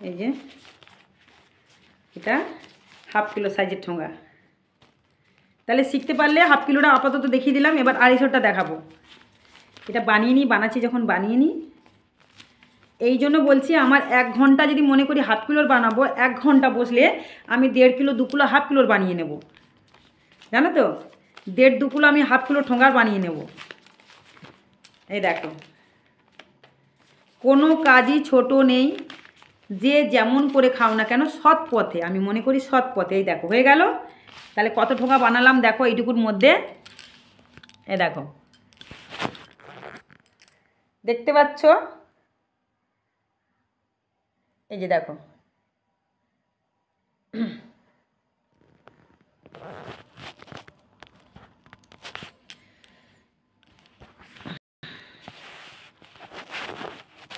এই যে এটা হাফ কিলো সাইজের ঠোঙা। তাহলে শিখতে পারলে হাফ কিলোটা আপাতত দেখিয়ে দিলাম, এবার 250টা দেখাবো। এটা বানিয়ে নিই, বানাচ্ছি যখন বানিয়ে নিই। এই জন্য বলছি আমার 1 ঘন্টা যদি মনে করি হাফ কিলোর বানাবো, 1 ঘন্টা বসলে আমি 1.5 কিলো 2 কিলো হাফ কিলোর বানিয়ে নেব, জানো তো? 1.5-2 কিলো আমি হাফ কিলো ঠোঙার বানিয়ে নেব। এই দেখো, কোনো কাজই ছোট নেই, যে যেমন করে খাও না কেন সৎ পথে, আমি মনে করি সৎ পথে। এই দেখো হয়ে গেল। তাহলে কত ঠোঙা বানালাম দেখো এইটুকুর মধ্যে। এই দেখো, দেখতে পাচ্ছ? এই যে দেখো,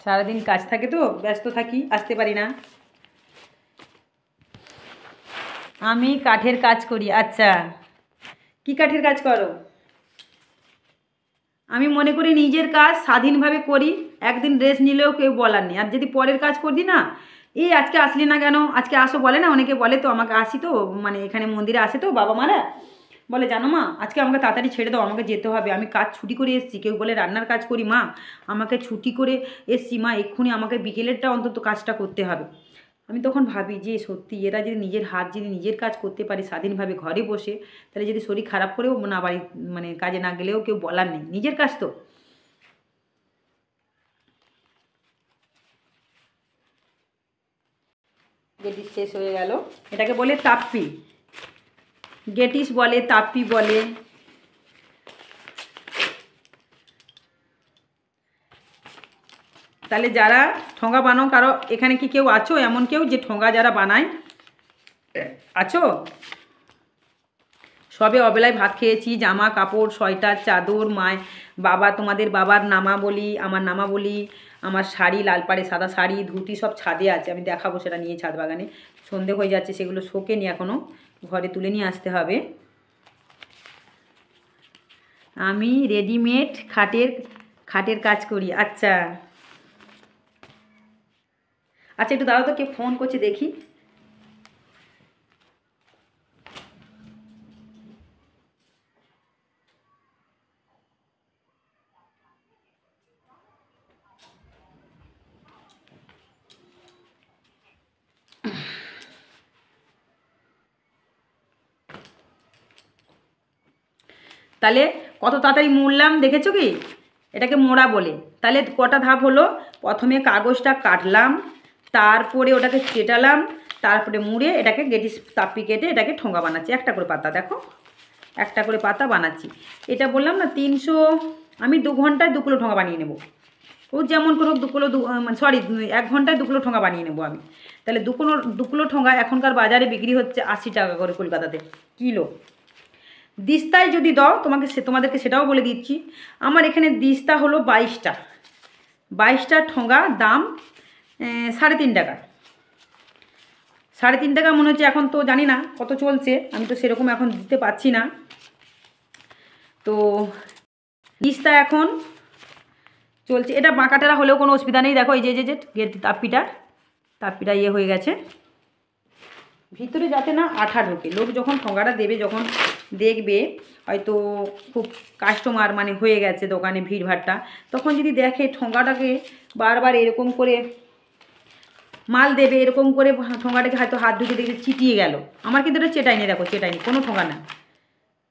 সারাদিন কাজ থাকে তো ব্যস্ত থাকি, আসতে পারি না। আমি কাঠের কাজ করি। আচ্ছা, কি কাঠের কাজ করো? আমি মনে করি নিজের কাজ স্বাধীনভাবে করি, একদিন রেস্ট নিলেও কেউ বলার নেই। আর যদি পরের কাজ করছি না, এই আজকে আসলি না কেন, আজকে আসো বলে না, অনেকে বলে তো আমাকে, আসি তো মানে এখানে মন্দিরে আসে তো বাবা মারা, বলে জানো মা আজকে আমাকে তাড়াতাড়ি ছেড়ে দাও, আমাকে যেতে হবে, আমি কাজ ছুটি করে এসেছি। কেউ বলে রান্নার কাজ করি, মা আমাকে ছুটি করে এসছি, মা এক্ষুনি আমাকে বিকেলেরটা অন্তত কাজটা করতে হবে। আমি তখন ভাবি যে সত্যি এরা যদি নিজের হাত যদি নিজের কাজ করতে পারে স্বাধীনভাবে ঘরে বসে, তাহলে যদি শরীর খারাপ করেও না বাড়ি মানে কাজে না গেলেও কেউ বলার নেই, নিজের কাজ তো। গেটিস শেষ হয়ে গেল। এটাকে বলে তাপ্পি, গেটিস বলে, তাপ্পি বলে। তাহলে যারা ঠোঙা বানাও, কারো এখানে কি কেউ আছো এমন কেউ যে ঠোঙা যারা বানায়? আছো? সবে অবেলায় ভাত খেয়েছি, জামা কাপড় সোয়েটার চাদর, মায় বাবা, তোমাদের বাবার নামা বলি, আমার নামা বলি, আমার শাড়ি লাল পাড়ে সাদা শাড়ি ধুতি সব ছাদে আছে, আমি দেখাবো সেটা নিয়ে ছাদ বাগানে। সন্ধে হয়ে যাচ্ছে, সেগুলো শোকেনি এখনও, ঘরে তুলে নিয়ে আসতে হবে। আমি রেডিমেড খাটের কাজ করি। আচ্ছা আচ্ছা, একটু দাঁড়াও তো, কে ফোন করছে দেখি। তাহলে কত তাড়াতাড়ি মুড়লাম দেখেছো কি? এটাকে মোড়া বলে। তাহলে কটা ধাপ হলো? প্রথমে কাগজটা কাটলাম, তারপরে ওটাকে চেটালাম, তারপরে মুড়ে এটাকে গেটিস তাপ্পি কেটে এটাকে ঠোঙা বানাচ্ছি। একটা করে পাতা দেখো, একটা করে পাতা বানাচ্ছি। এটা বললাম না 300, আমি 2 ঘন্টায় 2 কিলো ঠোঙা বানিয়ে নেব। ও যেমন করে হোক 2 কিলো, সরি 1 ঘন্টায় 2 কিলো ঠোঙা বানিয়ে নেবো আমি। তাহলে 2 কিলো ঠোঙা এখনকার বাজারে বিক্রি হচ্ছে 80 টাকা করে কলকাতাতে কিলো। দিস্তায় যদি দাও তোমাদেরকে সেটাও বলে দিচ্ছি। আমার এখানে দিস্তা হলো 22টা, 22টা ঠোঙা দাম 3.5 টাকা। 3.5 টাকা মনে হচ্ছে, এখন তো জানি না কত চলছে, আমি তো সেরকম এখন দিতে পারছি না। তো দিস্তা এখন চলছে, এটা বাঁকাটেরা হলেও কোনো অসুবিধা নেই। দেখো এই যে তাপ্পিটা ইয়ে হয়ে গেছে, ভিতরে যাতে না আঠা ঢোকে। লোক যখন ঠোঙাটা দেবে, যখন দেখবে হয়তো খুব কাস্টমার মানে হয়ে গেছে দোকানে ভিড়ভাড়টা, তখন যদি দেখে ঠোঙাটাকে বারবার এরকম করে মাল দেবে, এরকম করে ঠোঙাটাকে হয়তো হাত ঢুকে দেখে চিটিয়ে গেল। আমার কিন্তু এটা চেটাইনি, দেখো চেটাইনি, কোনো ঠোঙা না।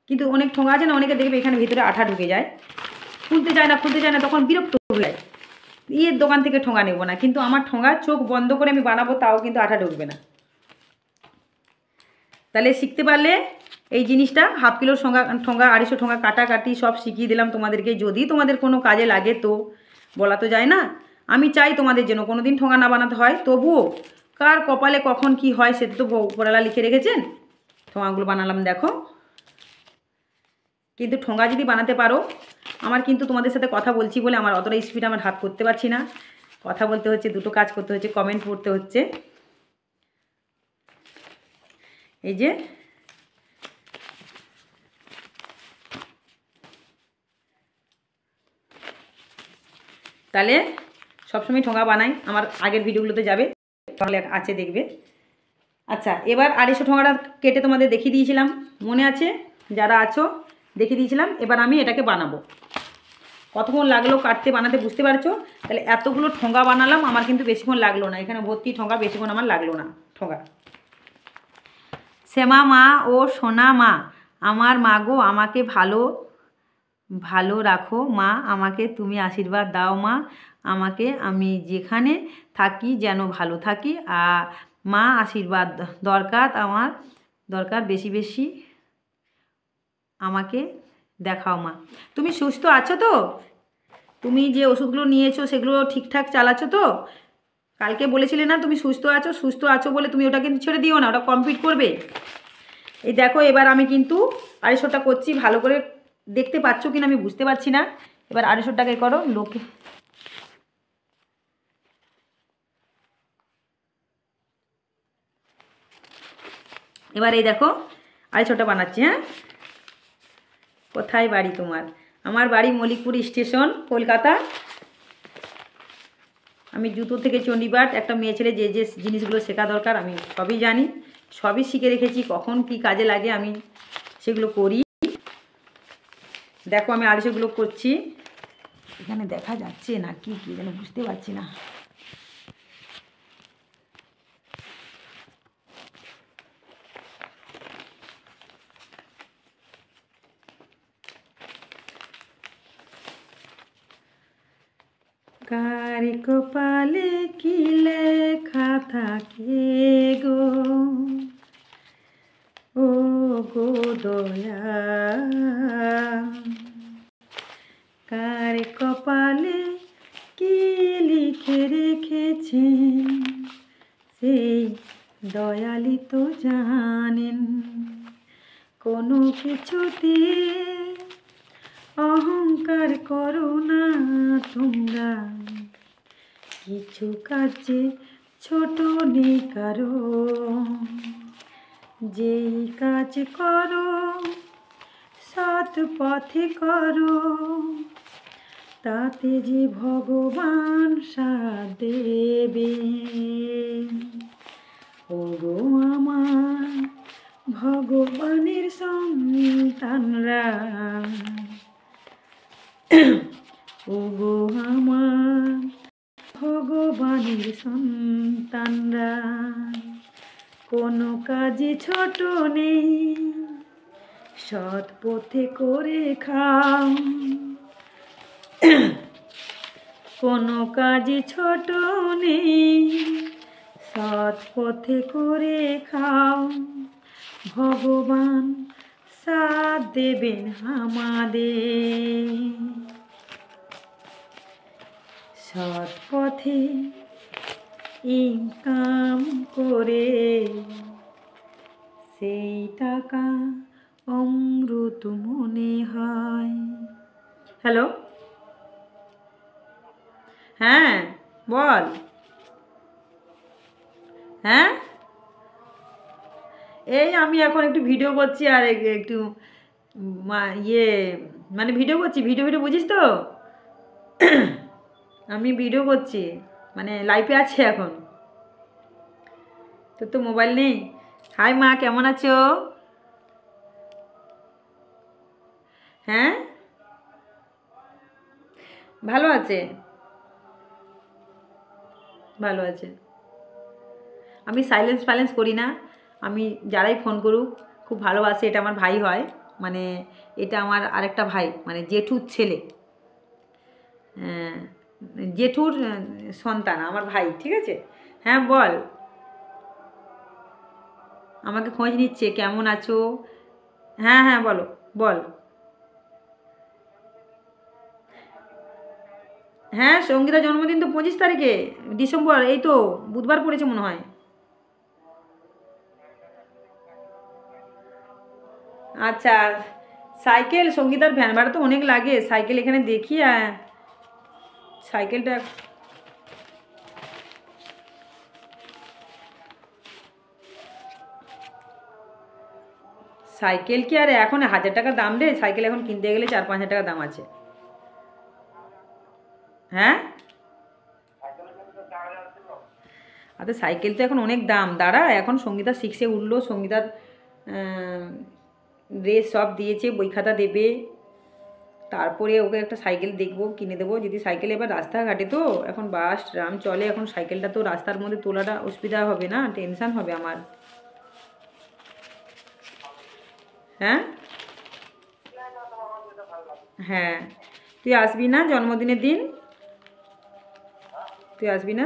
কিন্তু অনেক ঠোঙা আছে না, অনেকে দেখবে এখানে ভিতরে আঠা ঢুকে যায়, খুলতে চায় না, তখন বিরক্ত হয়ে যায়, ইয়ের দোকান থেকে ঠোঙা নেব না। কিন্তু আমার ঠোঙা চোখ বন্ধ করে আমি বানাবো, তাও কিন্তু আঠা ঢুকবে না। তাহলে শিখতে পারলে এই জিনিসটা, হাফ কিলোর ঠোঙা 250 ঠোঙা কাটাকাটি সব শিখিয়ে দিলাম তোমাদেরকে। যদি তোমাদের কোনো কাজে লাগে তো, বলা তো যায় না। আমি চাই তোমাদের জন্য কোনো দিন ঠোঙা না বানাতে হয়, তবুও কার কপালে কখন কি হয় সেটা তো উপরওয়ালা লিখে রেখেছেন। ঠোঙাগুলো বানালাম দেখো। কিন্তু ঠোঙা যদি বানাতে পারো, আমার কিন্তু তোমাদের সাথে কথা বলছি বলে আমার অতটা স্পিড আমার হাত করতে পারছি না, কথা বলতে হচ্ছে, দুটো কাজ করতে হচ্ছে, কমেন্ট পড়তে হচ্ছে। এই যে তাহলে সবসময় ঠোঙা বানাই, আমার আগের ভিডিওগুলোতে যাবে। তাহলে আছে দেখবে। আচ্ছা, এবার 250 ঠোঙাটা কেটে তোমাদের দেখিয়ে দিয়েছিলাম, মনে আছে যারা আছো, দেখিয়ে দিয়েছিলাম। এবার আমি এটাকে বানাবো। কতক্ষণ লাগলো কাটতে বানাতে বুঝতে পারছো? তাহলে এতগুলো ঠোঙা বানালাম, আমার কিন্তু বেশিক্ষণ লাগলো না, এখানে ভর্তি ঠোঙা, বেশিক্ষণ আমার লাগলো না ঠোঙা। শ্যামা মা ও সোনা মা, আমার মা গো, আমাকে ভালো ভালো রাখো মা, আমাকে তুমি আশীর্বাদ দাও মা, আমাকে আমি যেখানে থাকি যেন ভালো থাকি। মা আশীর্বাদ দরকার, আমার দরকার বেশি বেশি, আমাকে দেখাও মা। তুমি সুস্থ আছো তো? তুমি যে ওষুধগুলো নিয়েছো সেগুলো ঠিকঠাক চালাচ্ছো তো? কালকে বলেছিলে না তুমি সুস্থ আছো, সুস্থ আছো বলে তুমি ওটা কিন্তু ছেড়ে দিও না, ওটা কমপ্লিট করবে। এই দেখো, এবার আমি কিন্তু 250টা করছি, ভালো করে দেখতে পাচ্ছ কিনা আমি বুঝতে পারছি না। এবার 250 টাকায় করো লোকে। এবার এই দেখো 250টা বানাচ্ছি। হ্যাঁ, কোথায় বাড়ি তোমার? আমার বাড়ি মলিকপুর স্টেশন, কলকাতা। আমি জুতো থেকে চণ্ডীপাঠ, একটা মেয়ে ছেলে যে যে জিনিসগুলো শেখা দরকার আমি সবই জানি, সবই শিখে রেখেছি, কখন কি কাজে লাগে আমি সেগুলো করি। দেখো আমি 250গুলো করছি, এখানে দেখা যাচ্ছে না কি কি যেন বুঝতে পারছি না। কার কপালে কি লেখা থাকে গো, ও গো দয়া, কার কপালে কি লিখে রেখেছে সেই দয়ালি তো জানেন। কোনো কিছুতে অহংকার করো না তোমরা, কিছু কাজে ছোট নেই কারো, যেই কাজ করো সৎ পথে করো, তাতে যে ভগবান সাথ দেবে। ওগো আমার ভগবানের সন্তানরা, ওগো আমার ভগবানের সন্তানরা, কোনো কাজে ছোট নেই, সৎ পথে করে খাও, কোনো কাজে ছোট নেই, সৎ পথে করে খাও, ভগবান সাথ দেবেন আমাদের। সৎ পথে ইনকাম করে সেই টাকা অমৃত মনে হয়। হ্যালো, হ্যাঁ বল। হ্যাঁ, এই আমি এখন একটু ভিডিও করছি, আর একটু ইয়ে মানে ভিডিও করছি, ভিডিও ভিডিও বুঝিস তো? আমি ভিডিও করছি, মানে লাইভে আছে এখন। তোর তো মোবাইল নেই। হাই মা, কেমন আছো? হ্যাঁ, ভালো আছে, ভালো আছে। আমি সাইলেন্স ফাইলেন্স করি না, আমি যারাই ফোন করুক খুব ভালোবাসে। এটা আমার ভাই হয়, মানে এটা আমার আরেকটা ভাই, মানে জেঠুর ছেলে, জেঠুর সন্তান আমার ভাই, ঠিক আছে? হ্যাঁ বল, আমাকে খোঁজ নিচ্ছে কেমন আছো। হ্যাঁ হ্যাঁ বলো, বল। হ্যাঁ, সঙ্গীতার জন্মদিন তো 25 তারিখে ডিসেম্বর, এই তো বুধবার পড়েছে মনে হয়। আচ্ছা, সাইকেল, সঙ্গীতার ভ্যান ভাড়া তো অনেক লাগে, সাইকেল এখানে দেখি। সাইকেলটা সাইকেল কি আর এখন 1000 টাকা দাম রে? সাইকেল এখন কিনতে গেলে 4-5 হাজার টাকা দাম আছে। হ্যাঁ, আর তো সাইকেল তো এখন অনেক দাম। দাঁড়া, এখন সঙ্গীতা 6-এ উঠলো, সঙ্গীতার ড্রেস সব দিয়েছে, বই খাতা দেবে, তারপরে ওকে একটা সাইকেল দেখবো, কিনে দেবো। যদি সাইকেল এবার রাস্তাঘাটে তো এখন বাস ট্রাম চলে, এখন সাইকেলটা তো রাস্তার মধ্যে তোলাটা অসুবিধা হবে না, টেনশান হবে আমার। হ্যাঁ হ্যাঁ, তুই আসবি না জন্মদিনের দিন? তুই আসবি না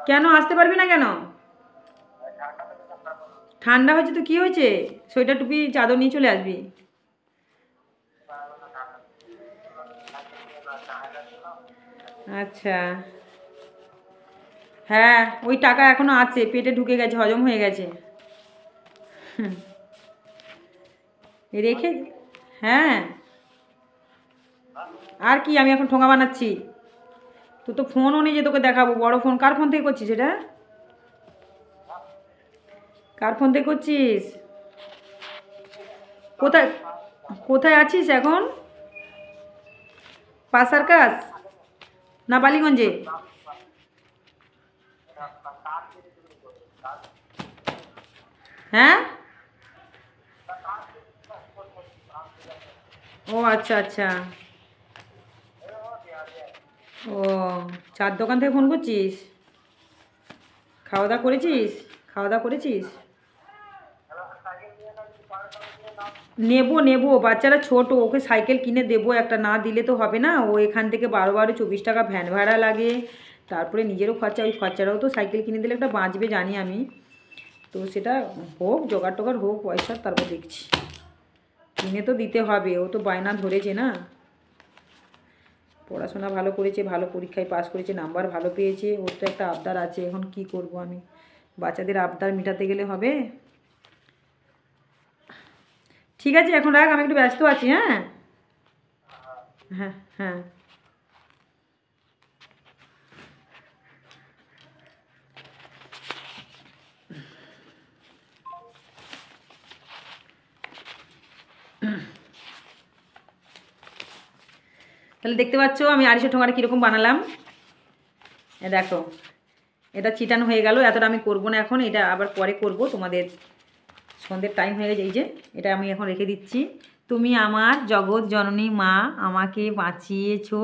কেন? আসতে পারবি না কেন? ঠান্ডা হয়েছে তো কি হয়েছে, সোয়েটার টুপি চাদর নিয়ে চলে আসবি। আচ্ছা, হ্যাঁ ওই টাকা এখনো আছে, পেটে ঢুকে গেছে, হজম হয়ে গেছে। হুম, রেখে, হ্যাঁ। আর কি, আমি এখন ঠোঙা বানাচ্ছি। তোর তো ফোনও নেই যে তোকে দেখাবো, বড় ফোন। কার ফোন থেকে করছিস এটা? কার ফোন থেকে করছিস? কোথায়, কোথায় আছিস এখন? পাশার কাজ না বালিগঞ্জে? হ্যাঁ, ও আচ্ছা আচ্ছা। ও, চার দোকান থেকে ফোন করছিস? খাওয়া দাওয়া করেছিস? খাওয়া দাওয়া করেছিস? নেবো নেবো, বাচ্চারা ছোট, ওকে সাইকেল কিনে দেবো একটা, না দিলে তো হবে না। ও এখান থেকে 12-24 টাকা ভ্যান ভাড়া লাগে, তারপরে নিজেরও খরচা, ওই খরচাটাও তো সাইকেল কিনে দিলে একটা বাঁচবে জানি আমি। তো সেটা হোক, জোগাড় টোগাড় হোক পয়সা, তারপর দেখছি। কিনে তো দিতে হবে, ও তো বায়না ধরেছে না। পড়াশোনা ভালো করেছে, ভালো পরীক্ষায় পাস করেছে, নাম্বার ভালো পেয়েছে, ওর তো একটা আবদার আছে। এখন কি করব আমি, বাচ্চাদের আবদার মেটাতে গেলে হবে? ঠিক আছে, এখন রাখ, আমি একটু ব্যস্ত আছি। হ্যাঁ হ্যাঁ হ্যাঁ। তাহলে দেখতে পাচ্ছ আমি আড়িশো ঠোঙাটা কীরকম বানালাম। দেখো, এটা চিটানো হয়ে গেল, এতটা আমি করব না এখন, এটা আবার পরে করব। তোমাদের সন্ধ্যের টাইম হয়ে গেছে, এই যে এটা আমি এখন রেখে দিচ্ছি। তুমি আমার জগৎ জননী মা, আমাকে বাঁচিয়েছো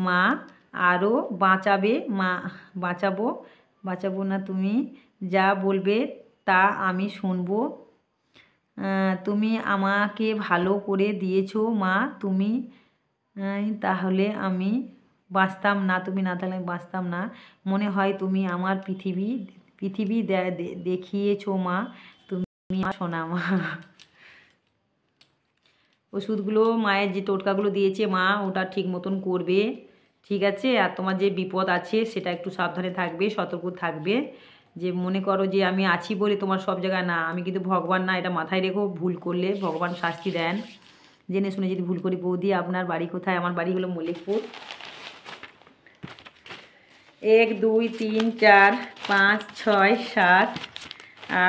মা, আরও বাঁচাবে মা, বাঁচাবো, বাঁচাবো না, তুমি যা বলবে তা আমি শুনবো। তুমি আমাকে ভালো করে দিয়েছো মা, তুমি তাহলে আমি বাঁচতাম না, তুমি না তাহলে আমি বাঁচতাম না। মনে হয় তুমি আমার পৃথিবী, পৃথিবী দেখিয়েছো মা, তুমি আমার সোনা মা। ওষুধগুলো মায়ের যে টোটকাগুলো দিয়েছে মা, ওটা ঠিক মতন করবে, ঠিক আছে? আর তোমার যে বিপদ আছে সেটা একটু সাবধানে থাকবে, সতর্ক থাকবে। যে মনে করো যে আমি আছি বলে তোমার সব জায়গায় না, আমি কিন্তু ভগবান না, এটা মাথায় রেখো। ভুল করলে ভগবান শাস্তি দেন, জেনে শুনে যদি ভুল করি। বৌদি আপনার বাড়ি কোথায়? আমার বাড়ি হলো মল্লিকপুর। 1 2 3 4 5 6 7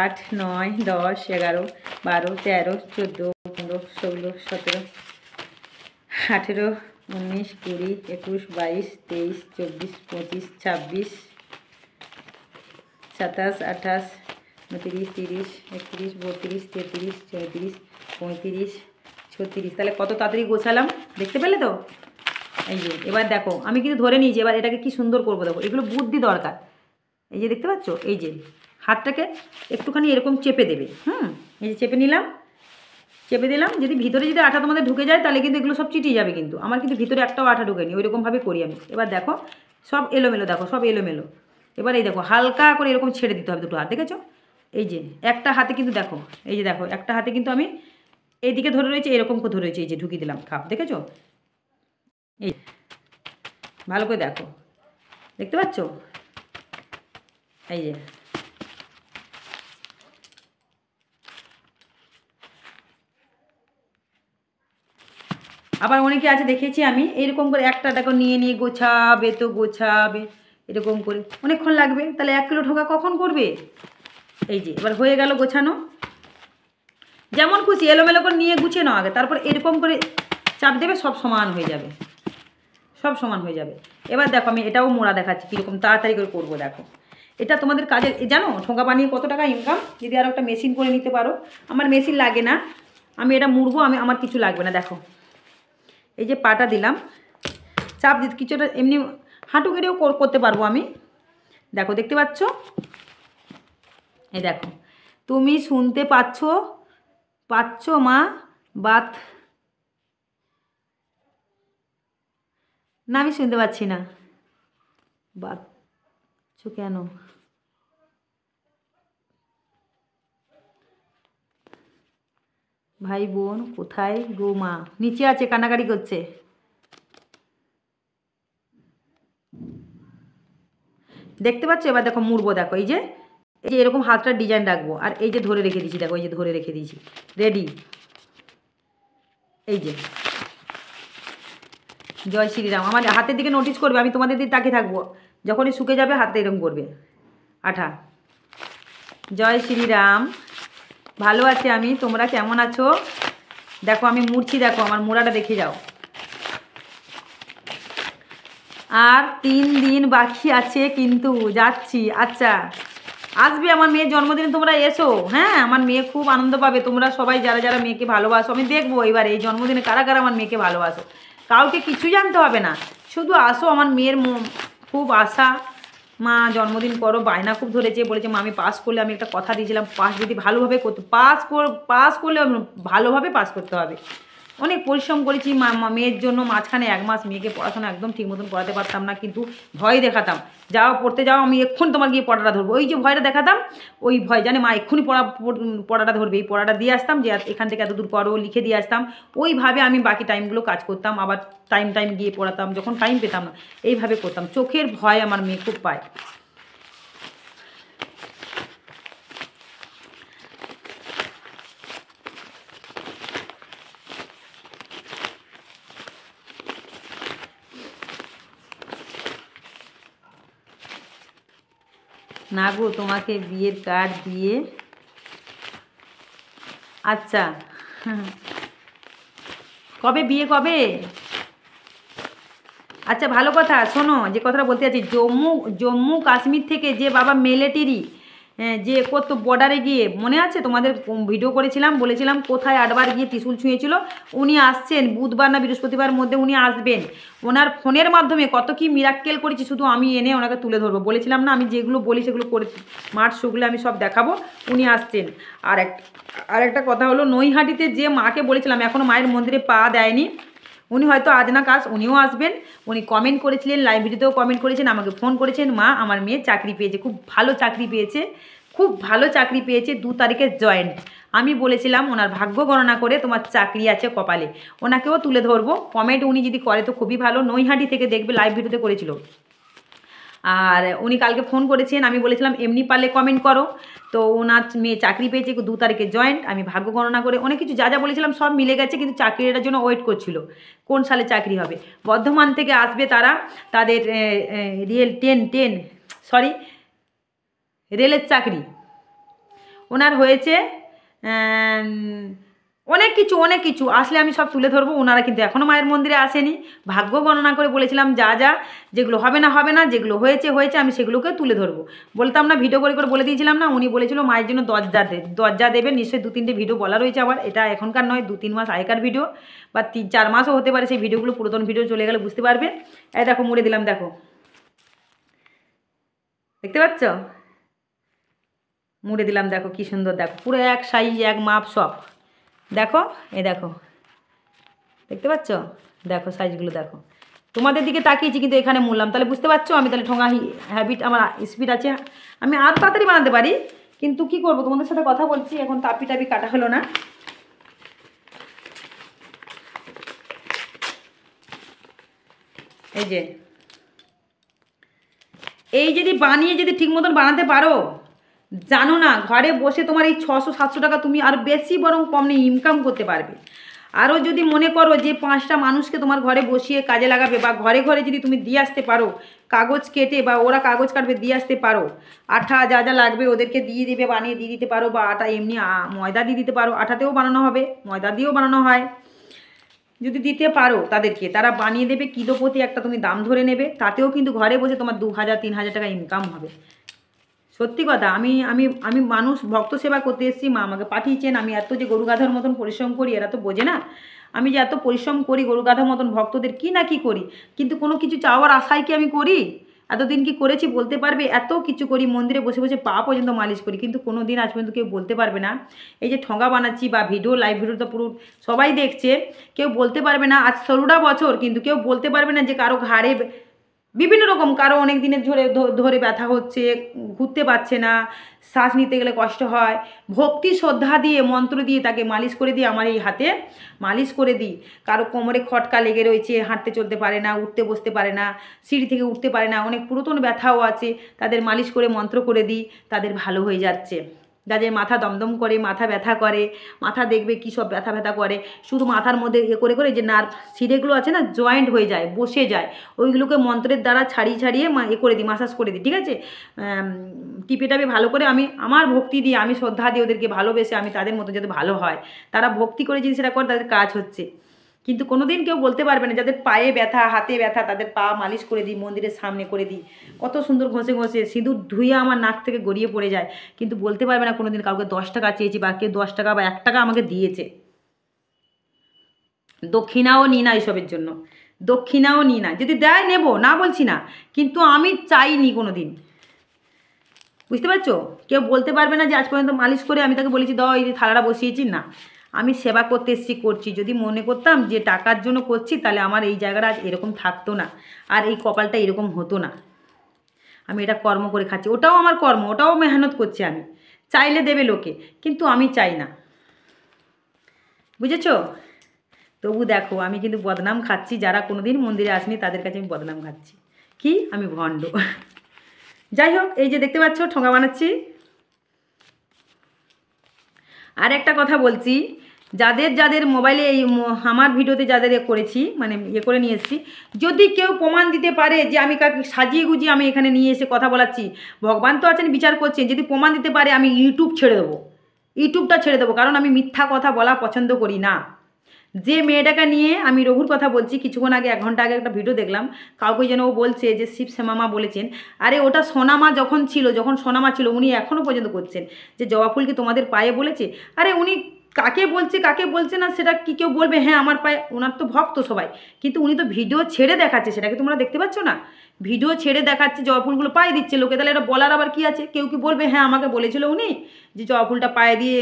8 9 10 11 12 13 14 15 16 17 18 19 20 21 22 23 24 25 26 27 28 29 30 31 32 33 34 35 36। তাহলে কত তাড়াতাড়ি গোছালাম, দেখতে পেলে তো? এই যে এবার দেখো, আমি কিন্তু ধরে নিয়েছি, এবার এটাকে কি সুন্দর করবো দেখো, এগুলো বুদ্ধি দরকার। এই যে দেখতে পাচ্ছ, এই যে হাতটাকে একটুখানি এরকম চেপে দেবে। এই যে চেপে নিলাম, চেপে দিলাম। যদি ভিতরে যদি আঠা তোমাদের ঢুকে যায় তাহলে কিন্তু এগুলো সব চিটিয়ে যাবে, কিন্তু আমার কিন্তু ভিতরে একটাও আঠা ঢুকেনি, ওইরকমভাবে করি আমি। এবার দেখো সব এলোমেলো, দেখো সব এলোমেলো। এবার এই দেখো হালকা করে এরকম ছেড়ে দিতে হবে দুটো হাত, দেখেছো? এই যে একটা হাতে কিন্তু দেখো, এই যে দেখো একটা হাতে কিন্তু আমি এইদিকে ধরে রয়েছে, এরকম করে ধরে রয়েছে, এই যে ঢুকিয়ে দিলাম খাপ, দেখেছো? এই ভালো করে দেখো, দেখতে পাচ্ছ? এই যে আবার অনেকে আছে দেখেছি আমি, এরকম করে একটা দেখো নিয়ে নিয়ে গোছাবে, তো গোছাবে এরকম করে অনেকক্ষণ লাগবে, তাহলে 1 কিলো ঠোকা কখন করবে? এই যে এবার হয়ে গেল গোছানো। যেমন খুশি এলোমেলো করে নিয়ে গুছিয়ে নাও আগে, তারপর এরকম করে চাপ দেবে, সব সমান হয়ে যাবে, সব সমান হয়ে যাবে। এবার দেখো আমি এটাও মোড়া দেখাচ্ছি কীরকম তাড়াতাড়ি করে করবো। দেখো এটা তোমাদের কাজে জানো ঠোঙা বানিয়ে কত টাকা ইনকাম, যদি আরও একটা মেশিন করে নিতে পারো। আমার মেশিন লাগে না, আমি এটা মুড়বো, আমার কিছু লাগবে না। দেখো এই যে পাটা দিলাম, চাপ দিতে কিছুটা এমনি হাঁটু কেটেও করতে পারবো আমি। দেখো দেখতে পাচ্ছ, এই দেখো তুমি শুনতে পাচ্ছ মা বাত? না আমি শুনতে পাচ্ছি না। বাচ্চো কেন? ভাই বোন কোথায় গো? মা নিচে আছে, কান্নাকাটি করছে। দেখতে পাচ্ছ? এবার দেখো মুড়বো। দেখো এই যে এরকম হাতটার ডিজাইন রাখবো, আর এই যে ধরে রেখে দিয়েছি। দেখো এই যে ধরে রেখে দিয়েছি, রেডি। এই যে জয় শ্রীরাম। আমার হাতের দিকে নোটিস করবে, আমি তোমাদের দিকে তাকিয়ে থাকবো। যখনই শুকে যাবে হাতটা এরকম করবে, আঠা। জয় শ্রীরাম। ভালো আছি আমি, তোমরা কেমন আছো? দেখো আমি মুড়ছি, দেখো আমার মোড়াটা দেখে যাও। আর 3 দিন বাকি আছে কিন্তু যাচ্ছি। আচ্ছা আসবে আমার মেয়ের জন্মদিনে, তোমরা এসো। হ্যাঁ আমার মেয়ে খুব আনন্দ পাবে। তোমরা সবাই যারা যারা মেয়েকে ভালোবাসো, আমি দেখবো এবার এই জন্মদিনে কারা কারা আমার মেয়েকে ভালোবাসো। কাউকে কিছু জানতে হবে না, শুধু আসো। আমার মেয়ের খুব আশা, মা জন্মদিন করো, বায়না খুব ধরেছে, বলেছে মা আমি পাস করলে, আমি একটা কথা দিয়েছিলাম পাস যদি ভালোভাবে করতে, পাস করলে ভালোভাবে পাস করতে হবে। অনেক পরিশ্রম করেছি মেয়ের জন্য। মাঝখানে 1 মাস মেয়েকে পড়াশোনা একদম ঠিক মতন পড়াতে পারতাম না, কিন্তু ভয় দেখাতাম, যাও পড়তে যাও, আমি এক্ষুনি তোমার গিয়ে পড়াটা ধরবো। ওই যে ভয়টা দেখাতাম, ওই ভয় জানে মা এক্ষুনি পড়াটা ধরবে, এই পড়াটা দিয়ে আসতাম যে এখান থেকে এত দূর করো, লিখে দিয়ে আসতাম। ওইভাবে আমি বাকি টাইমগুলো কাজ করতাম, আবার টাইম গিয়ে পড়াতাম যখন টাইম পেতাম না, এইভাবে করতাম। চোখের ভয় আমার মেয়ে খুব পায়। না গো তোমাকে বিয়ের কার্ড দিয়ে। আচ্ছা কবে বিয়ে, কবে? আচ্ছা ভালো কথা, শোনো যে কথাটা বলতে চাচ্ছি, জম্মু কাশ্মীর থেকে যে বাবা মিলিটারি যে কত বর্ডারে গিয়ে, মনে আছে তোমাদের ভিডিও করেছিলাম, বলেছিলাম কোথায় 8 বার গিয়ে ত্রিশূল ছুঁয়েছিল, উনি আসছেন বুধবার না বৃহস্পতিবার মধ্যে উনি আসবেন। ওনার ফোনের মাধ্যমে কত কি মিরাক্কেল করেছি, শুধু আমি এনে ওনাকে তুলে ধরবো। বলেছিলাম না আমি যেগুলো বলি সেগুলো করে, মাঠ শোগুলো আমি সব দেখাবো। উনি আসছেন। আর একটা কথা হলো, নৈহাটিতে যে মাকে বলেছিলাম এখনও মায়ের মন্দিরে পা দেয়নি, উনি হয়তো আজ না কাজ উনিও আসবেন। উনি কমেন্ট করেছিলেন, লাইব্রেরিতেও কমেন্ট করেছেন, আমাকে ফোন করেছেন, মা আমার মেয়ে চাকরি পেয়েছে, খুব ভালো চাকরি পেয়েছে, খুব ভালো চাকরি পেয়েছে, 2 তারিখে জয়েন্ট। আমি বলেছিলাম ওনার ভাগ্য গণনা করে তোমার চাকরি আছে কপালে, ওনাকেও তুলে ধরবো। কমেন্ট উনি যদি করে তো খুবই ভালো। নৈহাটি থেকে দেখবে, লাইভ ভিডিওতে করেছিল। আর উনি কালকে ফোন করেছেন, আমি বলেছিলাম এমনি পারলে কমেন্ট করো। তো ওনার মেয়ে চাকরি পেয়েছে, 2 তারিখে জয়েন্ট। আমি ভাগ্য গণনা করে অনেক কিছু যা যা বলেছিলাম সব মিলে গেছে, কিন্তু চাকরিটার জন্য ওয়েট করছিল কোন সালে চাকরি হবে। বর্ধমান থেকে আসবে তারা, তাদের রেলের চাকরি ওনার হয়েছে। অনেক কিছু আসলে আমি সব তুলে ধরবো। ওনারা কিন্তু এখনও মায়ের মন্দিরে আসেনি। ভাগ্য গণনা করে বলেছিলাম যা যেগুলো হবে না, যেগুলো হয়েছে আমি সেগুলোকে তুলে ধরবো। বলতাম না, ভিডিও করে বলে দিয়েছিলাম না। উনি বলেছিল মায়ের জন্য দরজা দেবে, নিশ্চয়ই 2-3টে ভিডিও বলা রয়েছে। আবার এটা এখনকার নয়, 2-3 মাস আগেকার ভিডিও, বা 3-4 মাসও হতে পারে। সেই ভিডিওগুলো পুরাতন ভিডিও চলে গেলে বুঝতে পারবে। এই দেখো মুড়ে দিলাম, দেখো দেখতে পাচ্ছ, মুড়ে দিলাম, দেখো কি সুন্দর, দেখো পুরো এক সাইজ এক মাপ সব। দেখো এই দেখো দেখতে পাচ্ছ, দেখো সাইজগুলো দেখো। তোমাদের দিকে তাকিয়েছি কিন্তু এখানে মুড়লাম, তাহলে বুঝতে পারছো আমি তাহলে ঠোঙা হ্যাবিট, আমার স্পিড আছে। আমি আর তাড়াতাড়ি বানাতে পারি, কিন্তু কি করব, তোমাদের সাথে কথা বলছি এখন, টাপি কাটা হলো না। এই যদি বানিয়ে যদি ঠিক মতন বানাতে পারো, জানো না ঘরে বসে তোমার এই 600-700 টাকা তুমি আর বেশি বরং কম নেই ইনকাম করতে পারবে। আরও যদি মনে করো যে 5টা মানুষকে তোমার ঘরে বসিয়ে কাজে লাগাবে, বা ঘরে ঘরে যদি তুমি দিয়ে আসতে পারো কাগজ কেটে, বা ওরা কাগজ কাটবে দিয়ে আসতে পারো, আঠা যা লাগবে ওদেরকে দিয়ে দেবে, বানিয়ে দিয়ে দিতে পারো, বা আটা এমনি ময়দা দিয়ে দিতে পারো। আঠাতেও বানানো হবে, ময়দা দিয়েও বানানো হয়। যদি দিতে পারো তাদেরকে, তারা বানিয়ে দেবে, কিলো প্রতি একটা তুমি দাম ধরে নেবে, তাতেও কিন্তু ঘরে বসে তোমার 2,000-3,000 টাকা ইনকাম হবে। সত্যি কথা, আমি আমি আমি মানুষ ভক্ত সেবা করতে এসেছি, মা আমাকে পাঠিয়েছেন। আমি এত যে গরু গাধার মতন পরিশ্রম করি এরা তো বোঝে না। আমি যে এত পরিশ্রম করি গরু গাধার মতন ভক্তদের কি না কি করি, কিন্তু কোনো কিছু চাওয়ার আশায় কি আমি করি? এতদিন কি করেছি বলতে পারবে? এত কিছু করি, মন্দিরে বসে বসে পা পর্যন্ত মালিশ করি, কিন্তু কোনো দিন আজ পর্যন্ত কেউ বলতে পারবে না। এই যে ঠোঙা বানাচ্ছি বা ভিডিও, লাইভ ভিডিও তো পুরো সবাই দেখছে, কেউ বলতে পারবে না। আজ 16টা বছর, কিন্তু কেউ বলতে পারবে না যে কারো ঘাড়ে বিভিন্ন রকম, কারো অনেক দিনের ধরে ব্যথা হচ্ছে, ঘুরতে পারছে না, শ্বাস নিতে গেলে কষ্ট হয়, ভক্তি শ্রদ্ধা দিয়ে মন্ত্র দিয়ে তাকে মালিশ করে দিই, আমার এই হাতে মালিশ করে দিই। কারো কোমরে খটকা লেগে রয়েছে, হাঁটতে চলতে পারে না, উঠতে বসতে পারে না, সিঁড়ি থেকে উঠতে পারে না, অনেক পুরাতন ব্যথাও আছে, তাদের মালিশ করে মন্ত্র করে দিই, তাদের ভালো হয়ে যাচ্ছে। যাদের মাথা দমদম করে, মাথা ব্যথা করে, মাথা দেখবে কী সব ব্যথা ব্যথা করে, শুধু মাথার মধ্যে করে করে যে নার্ভ সিরেগুলো আছে না, জয়েন্ট হয়ে যায়, বসে যায়, ওইগুলোকে মন্ত্রের দ্বারা ছাড়িয়ে ছাড়িয়ে করে দিই, মাসাজ করে দিই, ঠিক আছে? টিপে টাপে ভালো করে আমি আমার ভক্তি দিয়ে, আমি শ্রদ্ধা দিয়ে ওদেরকে ভালোবেসে আমি তাদের মতো যাতে ভালো হয়, তারা ভক্তি করে যদি সেটা করে তাদের কাজ হচ্ছে। কিন্তু কোনো দিন কেউ বলতে পারবে না যাদের পায়ে ব্যথা, হাতে ব্যথা, তাদের পা মালিশ করে দিই, মন্দিরের সামনে করে দিই, কত সুন্দর ঘষে ঘষে সিঁদুর ধুয়ে আমার নাক থেকে গড়িয়ে পড়ে যায়, কিন্তু বলতে পারবে না কোনো দিন কাউকে 10 টাকা চেয়েছি বা কেউ 10 টাকা বা 1 টাকা আমাকে দিয়েছে। দক্ষিণাও নিই না এইসবের জন্য, দক্ষিণাও নিই না, যদি দেয় নেব, না বলছি না, কিন্তু আমি চাইনি কোনো দিন। বুঝতে পারছো? কেউ বলতে পারবে না যে আজ পর্যন্ত মালিশ করে আমি তাকে বলেছি দাও এই যে থালাটা বসিয়েছি, না, আমি সেবা করতে এসেছি, করছি। যদি মনে করতাম যে টাকার জন্য করছি, তাহলে আমার এই জায়গাটা আজ এরকম থাকতো না, আর এই কপালটা এরকম হতো না। আমি এটা কর্ম করে খাচ্ছি, ওটাও আমার কর্ম, ওটাও মেহনত করছি আমি, চাইলে দেবে লোকে, কিন্তু আমি চাই না। বুঝেছো? তবু দেখো আমি কিন্তু বদনাম খাচ্ছি, যারা কোনোদিন মন্দিরে আসেনি তাদের কাছে আমি বদনাম খাচ্ছি, কি আমি ভণ্ড। যাই হোক, এই যে দেখতে পাচ্ছ ঠোঙা বানাচ্ছি। আর একটা কথা বলছি, যাদের যাদের মোবাইলে এই আমার ভিডিওতে যাদের করেছি, মানে করে নিয়ে এসেছি, যদি কেউ প্রমাণ দিতে পারে যে আমি কাকে সাজিয়ে গুজিয়ে আমি এখানে নিয়ে এসে কথা বলাচ্ছি, ভগবান তো আছেন বিচার করছেন, যদি প্রমাণ দিতে পারে আমি ইউটিউব ছেড়ে দেবো, ইউটিউবটা ছেড়ে দেবো, কারণ আমি মিথ্যা কথা বলা পছন্দ করি না। যে মেয়েটাকে নিয়ে আমি রঘুর কথা বলছি, কিছুক্ষণ আগে 1 ঘন্টা আগে একটা ভিডিও দেখলাম, কাউকে যেন ও বলছে যে শিব শ্যামা বলেছেন, আরে ওটা সোনামা যখন ছিল, যখন সোনামা ছিল, উনি এখনও পর্যন্ত করছেন যে জবা ফুল কি তোমাদের পায়ে বলেছে। আরে উনি কাকে বলছে কাকে বলছে না সেটা কি কেউ বলবে? হ্যাঁ আমার পায়ে, ওনার তো ভক্ত সবাই, কিন্তু উনি তো ভিডিও ছেড়ে দেখাচ্ছে, সেটাকে তোমরা দেখতে পাচ্ছ না? ভিডিও ছেড়ে দেখাচ্ছে, জবা ফুলগুলো পায়ে দিচ্ছে লোকে, তাহলে এটা বলার আবার কি আছে? কেউ কি বলবে হ্যাঁ আমাকে বলেছিল উনি যে জবা ফুলটা পায়ে দিয়ে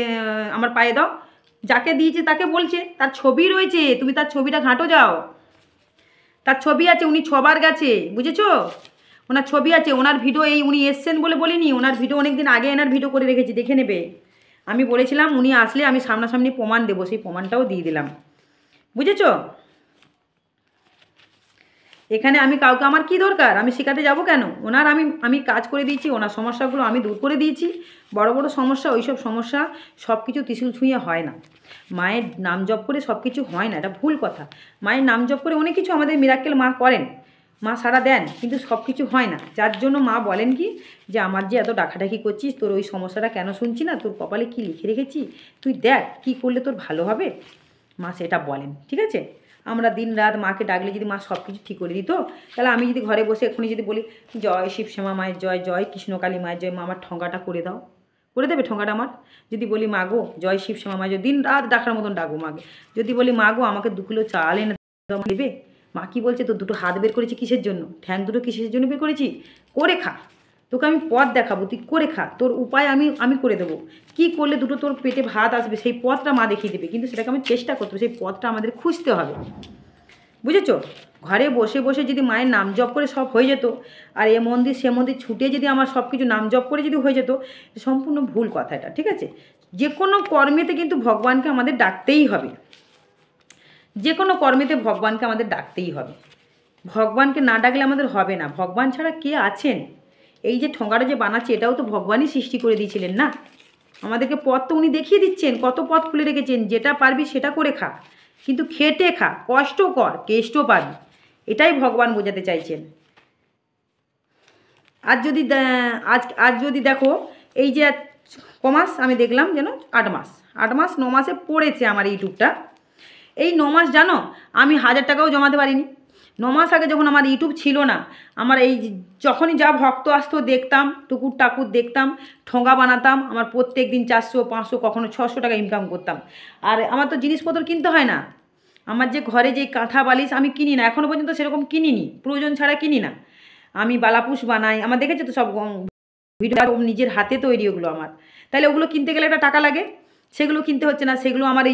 আমার পায়ে দাও? যাকে দিয়েছে তাকে বলছে, তার ছবি রয়েছে, তুমি তার ছবিটা ঘাঁটো যাও, তার ছবি আছে, উনি 6 বার গেছে, বুঝেছো? ওনার ছবি আছে, ওনার ভিডিও, এই উনি এসছেন বলে বলিনি, ওনার ভিডিও অনেক দিন আগে এনার ভিডিও করে রেখেছি, দেখে নেবে। আমি বলেছিলাম উনি আসলে আমি সামনাসামনি প্রমাণ দেবো, সেই প্রমাণটাও দিয়ে দিলাম, বুঝেছো? এখানে আমি কাউকে, আমার কি দরকার, আমি শেখাতে যাব কেন? ওনার আমি কাজ করে দিয়েছি, ওনার সমস্যাগুলো আমি দূর করে দিয়েছি। বড় বড় সমস্যা, ওইসব সমস্যা সব কিছু ত্রিশূল ছুঁয়ে হয় না, মায়ের নাম জপ করে সব কিছু হয় না, এটা ভুল কথা। মায়ের নাম জপ করে অনেক কিছু আমাদের মিরাক্কেল মা করেন, মা সাড়া দেন, কিন্তু সব কিছু হয় না। যার জন্য মা বলেন কি, যে আমার যে এত ডাকাডাকি করছিস, তোর ওই সমস্যাটা কেন শুনছি না, তোর কপালে কি লিখে রেখেছি, তুই দেখ কি করলে তোর ভালো হবে, মা সেটা বলেন, ঠিক আছে? আমরা দিন রাত মাকে ডাকলে যদি মা সব কিছু ঠিক করে দিত, তাহলে আমি যদি ঘরে বসে এখনই যদি বলি জয় শিব শ্যামা মায়ের জয়, জয় কৃষ্ণকালী মায়ের জয়, মা আমার ঠোঙাটা করে দাও, করে দেবে ঠোঙাটা আমার? যদি বলি মা গো জয় শিব শ্যামা মায়ের জয়, দিন রাত ডাকার মতন ডাকবো মাকে। যদি বলি মা গো আমাকে 2 কিলো চাল এনে দাও, দেবে? মা কি বলছে, তোর 2টো হাত বের করেছি কিসের জন্য, ঠ্যাং 2টো কিসের জন্য বের করেছি? করে খা, তোকে আমি পথ দেখাবো, তুই করে খা, তোর উপায় আমি করে দেবো, কি করলে 2টো তোর পেটে ভাত আসবে সেই পথটা মা দেখিয়ে দেবে, কিন্তু সেটাকে আমি চেষ্টা করতে হবে, সেই পথটা আমাদের খুঁজতে হবে, বুঝেছো? ঘরে বসে বসে যদি মায়ের নাম জপ করে সব হয়ে যেত, আর এ মন্দির সে মন্দির ছুটে যদি আমার সব কিছু নাম জপ করে যদি হয়ে যেত, সম্পূর্ণ ভুল কথা এটা, ঠিক আছে? যে কোনো কর্মেতে কিন্তু ভগবানকে আমাদের ডাকতেই হবে, যে কোনো কর্মেতে ভগবানকে আমাদের ডাকতেই হবে, ভগবানকে না ডাকলে আমাদের হবে না। ভগবান ছাড়া কে আছেন? এই যে ঠোঙাটা যে বানাচ্ছে, এটাও তো ভগবানই সৃষ্টি করে দিয়েছিলেন না? আমাদেরকে পথ তো উনি দেখিয়ে দিচ্ছেন, কত পথ খুলে রেখেছেন, যেটা পারবি সেটা করে খা, কিন্তু খেটে খা, কষ্ট কর, কেষ্ট পাবি, এটাই ভগবান বোঝাতে চাইছেন। আজ যদি দেখো, এই যে কমাস আমি দেখলাম যেন 8 মাস 9 মাসে পড়েছে আমার ইউটিউবটা, এই 9 মাস জানো আমি 1000 টাকাও জমাতে পারিনি। 9 মাস আগে যখন আমার ইউটিউব ছিল না, আমার এই যখনই যা ভক্ত আসতো দেখতাম, টুকুর টাকুর দেখতাম, ঠোঙা বানাতাম, আমার প্রত্যেক দিন 400 500 কখনো 600 টাকা ইনকাম করতাম। আর আমার তো জিনিসপত্র কিনতে হয় না। আমার যে ঘরে যে কাঁথা বালিশ আমি কিনি না, এখনও পর্যন্ত সেরকম কিনিনি, প্রয়োজন ছাড়া কিনি না। আমি বালাপুষ বানাই, আমার দেখেছো তো সব ভিডিও নিজের হাতে তৈরি ওগুলো আমার। তাহলে ওগুলো কিনতে গেলে একটা টাকা লাগে, সেগুলো কিনতে হচ্ছে না। সেগুলো আমার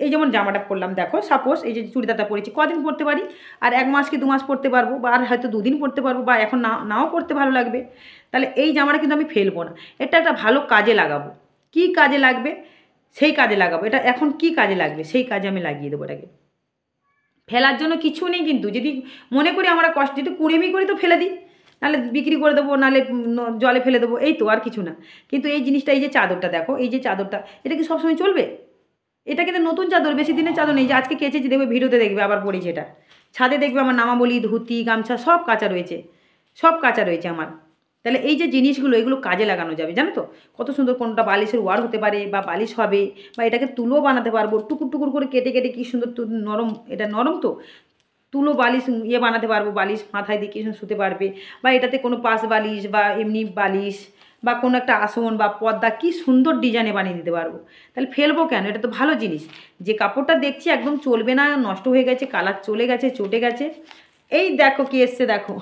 এই যেমন জামাটা পরলাম দেখো, সাপোজ এই যে চুড়িদারটা পরেছি, কদিন পরতে পারি? আর 1 মাস কি 2 মাস পরতে পারবো, বা আর হয়তো 2 দিন পরতে পারবো, বা এখন নাও পরতে ভালো লাগবে। তাহলে এই জামাটা কিন্তু আমি ফেলবো না, এটা একটা ভালো কাজে লাগাবো। কি কাজে লাগবে সেই কাজে লাগাবো, এটা এখন কি কাজে লাগবে সেই কাজে আমি লাগিয়ে দেবো এটাকে। ফেলার জন্য কিছু নেই, কিন্তু যদি মনে করি আমরা কষ্ট, যদি কুড়েমি করি তো ফেলে দিই, নাহলে বিক্রি করে দেবো, নাহলে জলে ফেলে দেবো, এই তো, আর কিছু না। কিন্তু এই জিনিসটা, এই যে চাদরটা দেখো, এই যে চাদরটা, এটা কি সবসময় চলবে? এটা কিন্তু নতুন চাদর, বেশি দিনের চাদর নেই যে আজকে কেচেছি, দেখবে ভিডিওতে দেখবে আবার পড়েছি এটা। ছাদে দেখবে আমার নামাবলি, ধুতি, গামছা সব কাঁচা রয়েছে, সব কাঁচা রয়েছে আমার। তাহলে এই যে জিনিসগুলো, এগুলো কাজে লাগানো যাবে, জানো তো? কত সুন্দর, কোনটা বালিশের ওয়ার হতে পারে, বা বালিশ হবে, বা এটাকে তুলো বানাতে পারবো, টুকুর টুকুর করে কেটে কেটে কি সুন্দর নরম, এটা নরম তো, তুলো বালিশ বানাতে পারবো, বালিশ মাথায় দিয়ে কি সুন্দর শুতে পারবে। বা এটাতে কোনো পাশ বালিশ বা এমনি বালিশ বা কোনো একটা আসন বা পর্দা কি সুন্দর ডিজাইনে বানিয়ে দিতে পারবো। তাহলে ফেলবো কেন? এটা তো ভালো জিনিস। যে কাপড়টা দেখছি একদম চলবে না, নষ্ট হয়ে গেছে, কালার চলে গেছে, চটে গেছে, এই দেখো কি এসছে, দেখো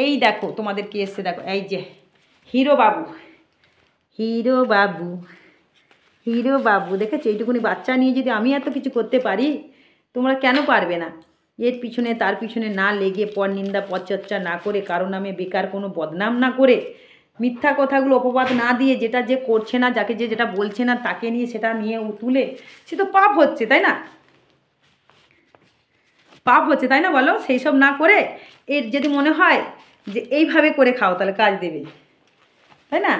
এই দেখো তোমাদের কি এসছে দেখো, এই যে হিরো বাবু, হিরো বাবু, হিরো বাবু, দেখেছো? এইটুকুনি বাচ্চা নিয়ে যদি আমি এত কিছু করতে পারি, তোমরা কেন পারবে না? এর পিছনে তার পিছনে না লেগে, পর নিন্দা পরচর্চা না করে, কারণ আমি বেকার কোনো বদনাম না করে, মিথ্যা কথাগুলো অপবাদ না দিয়ে, যেটা যে করছে না, যাকে যে যেটা বলছে না, তাকে নিয়ে সেটা নিয়ে তুলে, সে তো পাপ হচ্ছে, তাই না? পাপ হচ্ছে, তাই না বলো? সেই সব না করে এর যদি মনে হয় যে এইভাবে করে খাও, তাহলে কাজ দেবে, তাই না?